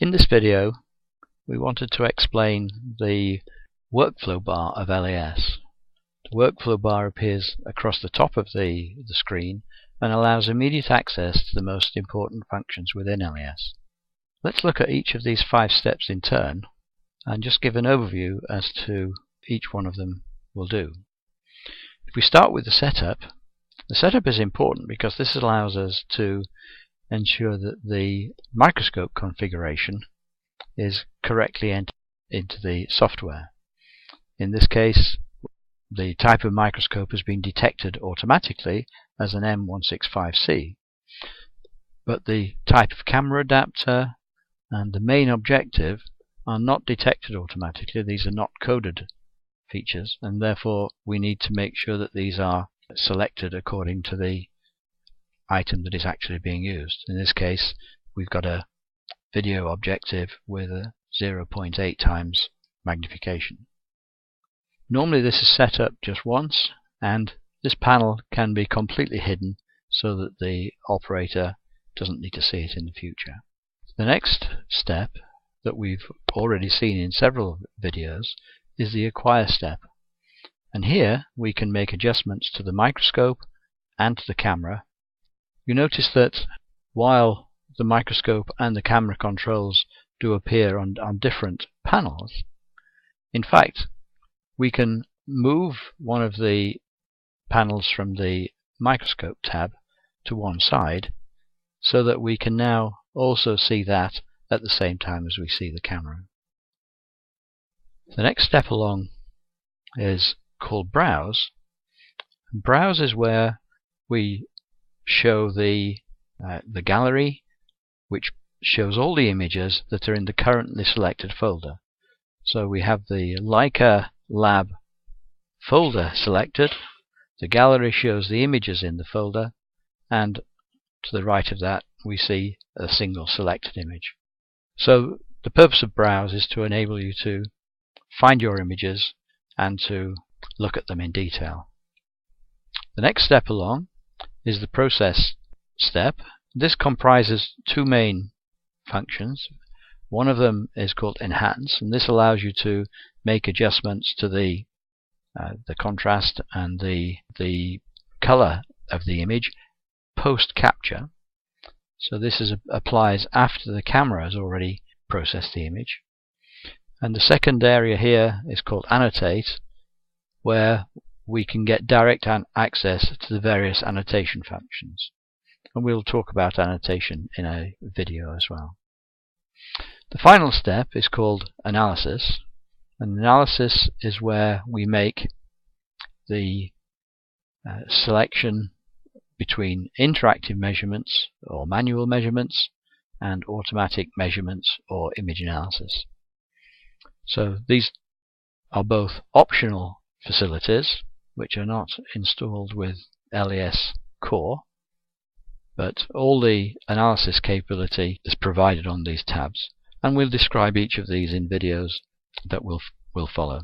In this video, we wanted to explain the workflow bar of LAS. The workflow bar appears across the top of the screen and allows immediate access to the most important functions within LAS. Let's look at each of these 5 steps in turn and just give an overview as to each one of them will do. If we start with the setup is important because this allows us to ensure that the microscope configuration is correctly entered into the software. In this case, the type of microscope has been detected automatically as an M165C, but the type of camera adapter and the main objective are not detected automatically. These are not coded features, and therefore we need to make sure that these are selected according to the item that is actually being used. In this case, we've got a video objective with a 0.8 times magnification. Normally this is set up just once, and this panel can be completely hidden so that the operator doesn't need to see it in the future. The next step that we've already seen in several videos is the AQUIRE step. And here we can make adjustments to the microscope and to the camera. You notice that while the microscope and the camera controls do appear on different panels, in fact we can move one of the panels from the microscope tab to one side so that we can now also see that at the same time as we see the camera. The next step along is called Browse. Browse is where we show the gallery, which shows all the images that are in the currently selected folder. So we have the Leica LAS folder selected, the gallery shows the images in the folder, and to the right of that we see a single selected image. So the purpose of Browse is to enable you to find your images and to look at them in detail. The next step along is the Process step. This comprises 2 main functions. One of them is called Enhance, and this allows you to make adjustments to the contrast and the color of the image post capture. So this applies after the camera has already processed the image. And the second area here is called Annotate, where we can get direct access to the various annotation functions. And we'll talk about annotation in a video as well. The final step is called Analysis. And Analysis is where we make the selection between interactive measurements or manual measurements and automatic measurements or image analysis. So these are both optional facilities which are not installed with LAS Core, but all the analysis capability is provided on these tabs, and we'll describe each of these in videos that will follow.